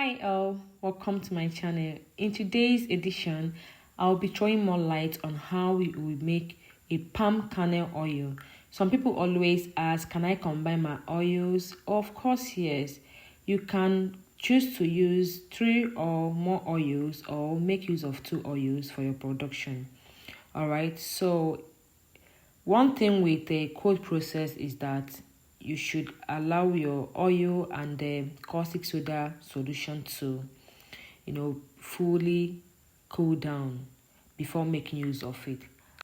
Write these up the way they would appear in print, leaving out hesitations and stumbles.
Hi all, welcome to my channel. In today's edition, I'll be throwing more light on how we will make a palm kernel oil. Some people always ask, can I combine my oils? Of course, yes. You can choose to use 3 or more oils or make use of 2 oils for your production. Alright, so one thing with the cold process is that you should allow your oil and the caustic soda solution to, fully cool down before making use of it.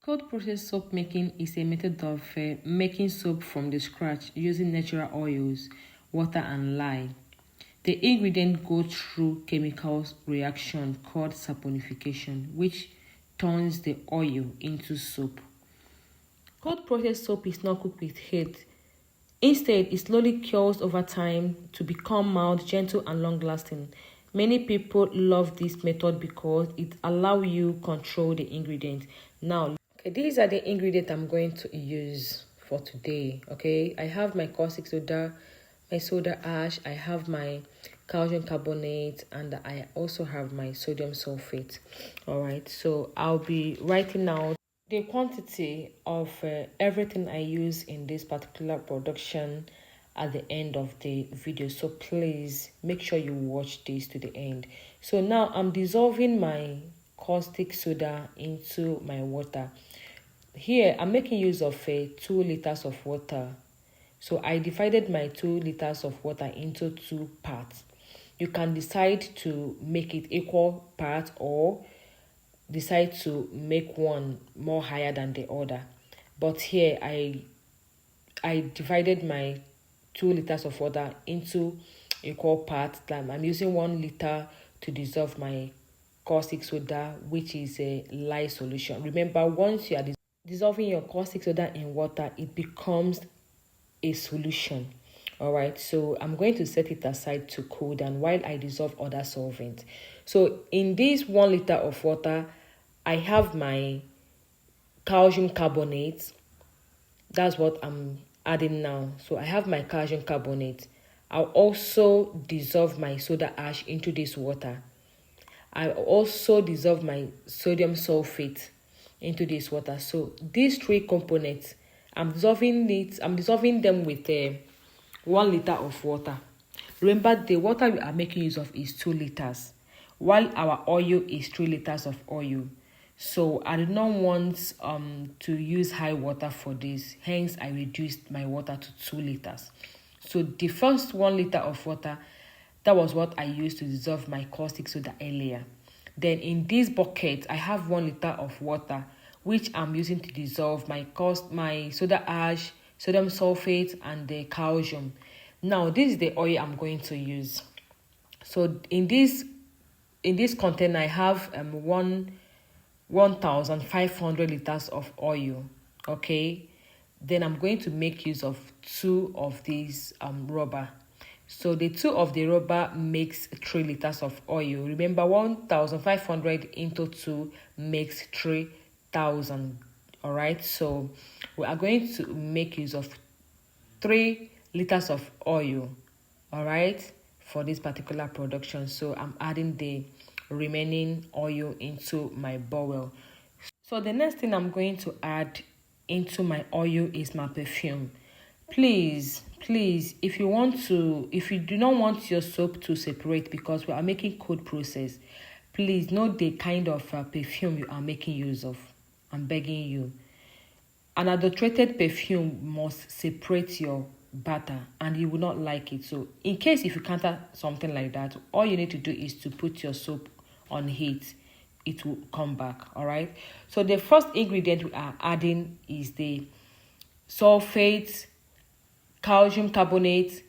Cold process soap making is a method of making soap from the scratch using natural oils, water and lye. The ingredients go through chemical reaction called saponification, which turns the oil into soap. Cold process soap is not cooked with heat. Instead, it slowly cures over time to become mild, gentle, and long-lasting. Many people love this method because it allows you control the ingredients. Now, these are the ingredients I'm going to use for today. Okay, I have my caustic soda, my soda ash, I have my calcium carbonate, and I also have my sodium sulfate. All right, so I'll be writing out the quantity of everything I use in this particular production at the end of the video, so please make sure you watch this to the end. So now I'm dissolving my caustic soda into my water. Here I'm making use of 2 liters of water, so I divided my 2 liters of water into 2 parts. You can decide to make it equal parts or decide to make one more higher than the other, but here I divided my 2 liters of water into equal parts. I'm using 1 liter to dissolve my caustic soda, which is a lye solution. Remember, once you are dissolving your caustic soda in water, it becomes a solution. All right, so I'm going to set it aside to cool down while I dissolve other solvents. So in this 1 liter of water, I have my calcium carbonate. That's what I'm adding now. So I have my calcium carbonate. I'll also dissolve my soda ash into this water. I also dissolve my sodium sulfate into this water. So these 3 components, I'm dissolving them with 1 liter of water. Remember, the water we are making use of is 2 liters, while our oil is 3 liters of oil. So I did not want to use high water for this, hence I reduced my water to 2 liters. So the first 1 liter of water, that was what I used to dissolve my caustic soda earlier. Then in this bucket, I have 1 liter of water, which I'm using to dissolve my soda ash, sodium sulfate, and the calcium. Now this is the oil I'm going to use. So in this container, I have 1,500 liters of oil. Okay, then I'm going to make use of 2 of these rubber. So the 2 of the rubber makes 3 liters of oil. Remember, 1,500 into 2 makes 3,000. All right, so we are going to make use of 3 liters of oil. All right, for this particular production. So I'm adding the remaining oil into my bowl. So the next thing I'm going to add into my oil is my perfume. Please, if you do not want your soap to separate, because we are making cold process, please note the kind of perfume you are making use of. I'm begging you. An adulterated perfume must separate your batter and you will not like it. So in case if you encounter something like that, all you need to do is to put your soap on heat. It will come back. All right, so the first ingredient we are adding is the sulfate, calcium carbonate,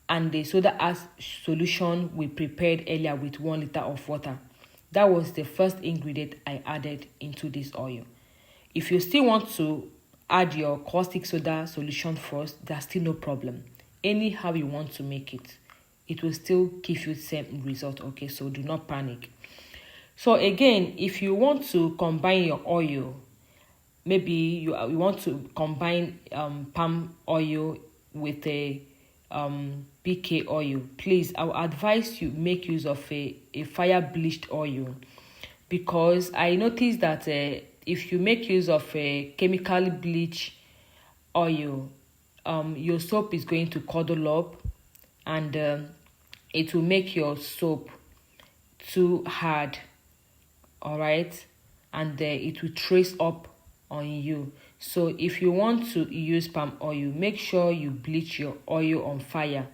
and the soda ash solution we prepared earlier with 1 liter of water. That was the first ingredient I added into this oil. If you still want to add your caustic soda solution first, there's still no problem. Anyhow you want to make it, it will still give you the same result. Okay, so do not panic. So again, if you want to combine your oil, maybe you want to combine palm oil with a PK oil, please, I will advise you make use of a fire bleached oil, because I noticed that if you make use of a chemical bleach oil, your soap is going to cuddle up, and it will make your soap too hard, all right, and it will trace up on you. So if you want to use palm oil, make sure you bleach your oil on fire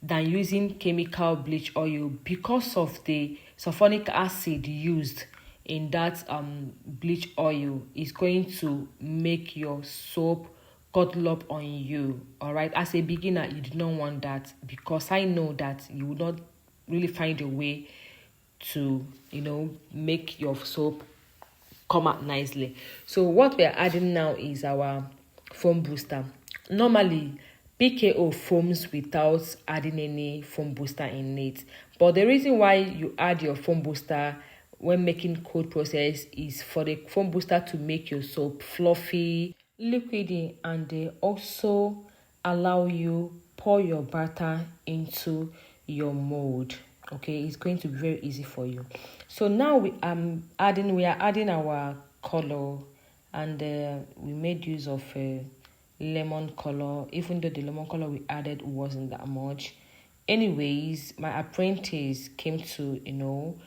than using chemical bleach oil, because of the sulfonic acid used in that bleach oil is going to make your soap cuddle up on you. All right, as a beginner, you do not want that, because I know that you will not really find a way to make your soap come out nicely. So what we are adding now is our foam booster. Normally PKO foams without adding any foam booster in it, but the reason why you add your foam booster when making cold process is for the foam booster to make your soap fluffy, liquidy, and they also allow you pour your batter into your mold. Okay, it's going to be very easy for you. So now we are adding our color, and we made use of lemon color, even though the lemon color we added wasn't that much. Anyways, my apprentice came to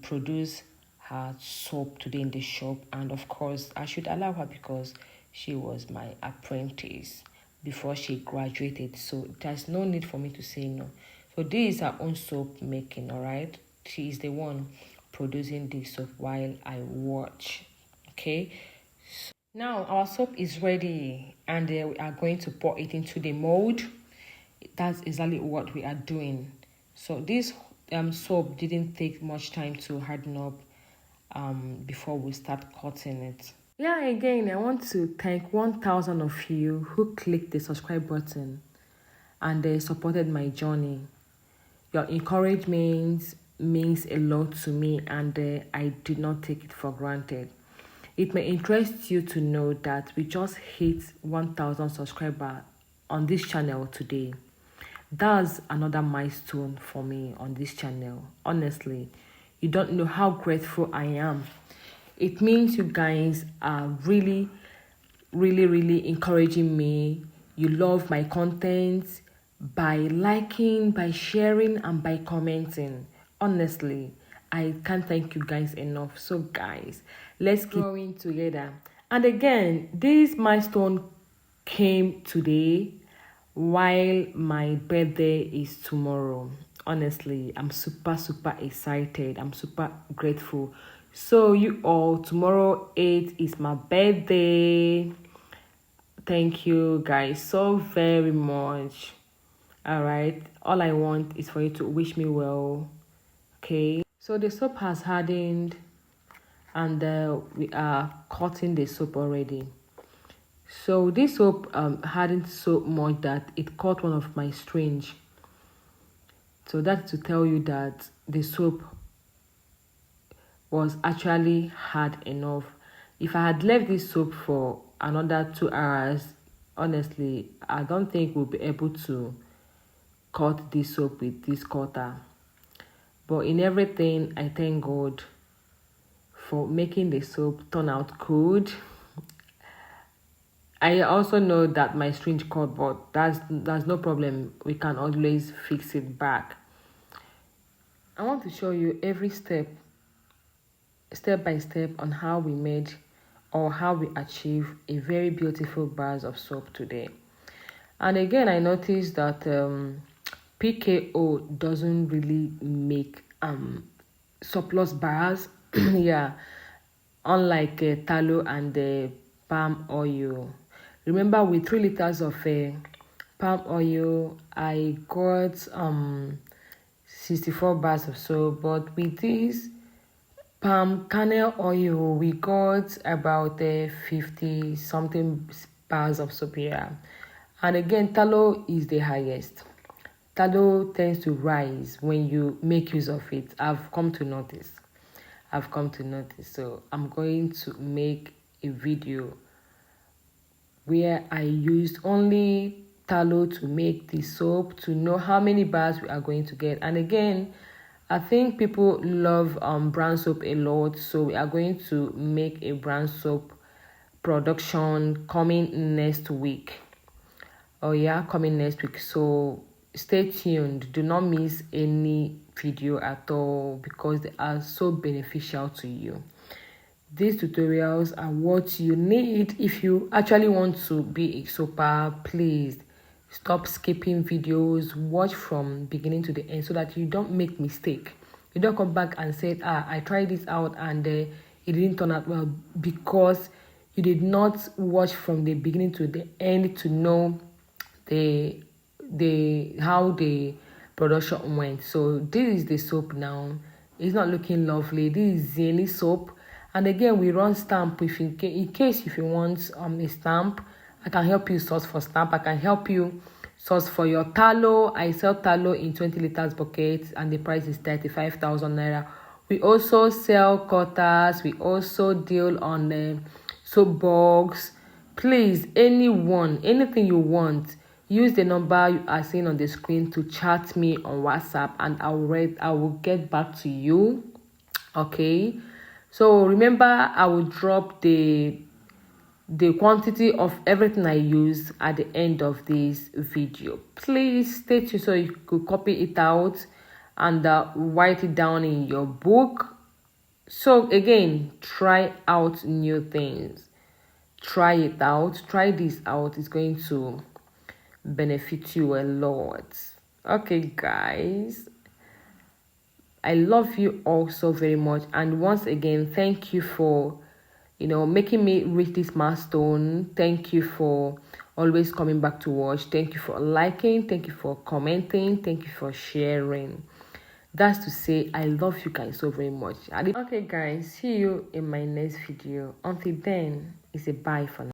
produce her soap today in the shop, and of course I should allow her because she was my apprentice before she graduated, so there's no need for me to say no. So this is her own soap making, all right? She is the one producing this soap while I watch. Okay, so now our soap is ready, and we are going to pour it into the mold. That's exactly what we are doing. So this soap didn't take much time to harden up before we start cutting it. Yeah, again, I want to thank 1,000 of you who clicked the subscribe button and they supported my journey. Your encouragement means a lot to me, and I did not take it for granted. It may interest you to know that we just hit 1,000 subscribers on this channel today. That's another milestone for me on this channel. Honestly, you don't know how grateful I am. It means you guys are really, really, really encouraging me. You love my content by liking, by sharing, and by commenting. Honestly, I can't thank you guys enough. So guys, let's keep growing together. And again, this milestone came today while my birthday is tomorrow. Honestly, I'm super, super excited. I'm super grateful. So you all, tomorrow 8 is my birthday. Thank you guys so very much. All right, all I want is for you to wish me well. Okay, so the soap has hardened, and we are cutting the soap already. So this soap hardened so much that it caught one of my strings. So that's to tell you that the soap was actually hard enough. If I had left this soap for another 2 hours, honestly, I don't think we'll be able to cut this soap with this cutter. But in everything, I thank God for making the soap turn out good. I also know that my string cut, but that's no problem. We can always fix it back. I want to show you every step by step on how we made or how we achieve a very beautiful bars of soap today. And again, I noticed that PKO doesn't really make surplus bars. Yeah, unlike tallow and palm oil. Remember, with 3 liters of palm oil, I got 64 bars of soap, but with this palm kernel oil, we got about 50 something bars of soap here. And again, tallow is the highest. Tallow tends to rise when you make use of it. I've come to notice. So I'm going to make a video where I used only tallow to make the soap, to know how many bars we are going to get. And again, I think people love brown soap a lot, so we are going to make a brown soap production coming next week. Oh yeah, coming next week. So stay tuned. Do not miss any video at all because they are so beneficial to you. These tutorials are what you need if you actually want to be a soaper. Please stop skipping videos, watch from beginning to the end so that you don't make mistake. You don't come back and say, I tried this out and it didn't turn out well because you did not watch from the beginning to the end to know how the production went. So this is the soap now. It's not looking lovely. This is Zany soap. And again, we run stamp. If in case if you want a stamp, I can help you source for stamp. I can help you source for your tallow. I sell tallow in 20 liters buckets and the price is 35,000 naira. We also sell cutters. We also deal on the soap box. Please, anything you want, use the number you are seeing on the screen to chat me on WhatsApp and I will get back to you. Okay. So remember, I will drop the quantity of everything I use at the end of this video. Please stay tuned so you could copy it out and write it down in your book. So again, try out new things. Try it out. Try this out. It's going to benefit you a lot. Okay, guys. I love you all so very much. And once again, thank you for, making me reach this milestone. Thank you for always coming back to watch. Thank you for liking. Thank you for commenting. Thank you for sharing. That's to say, I love you guys so very much. Okay, guys, see you in my next video. Until then, it's a bye for now.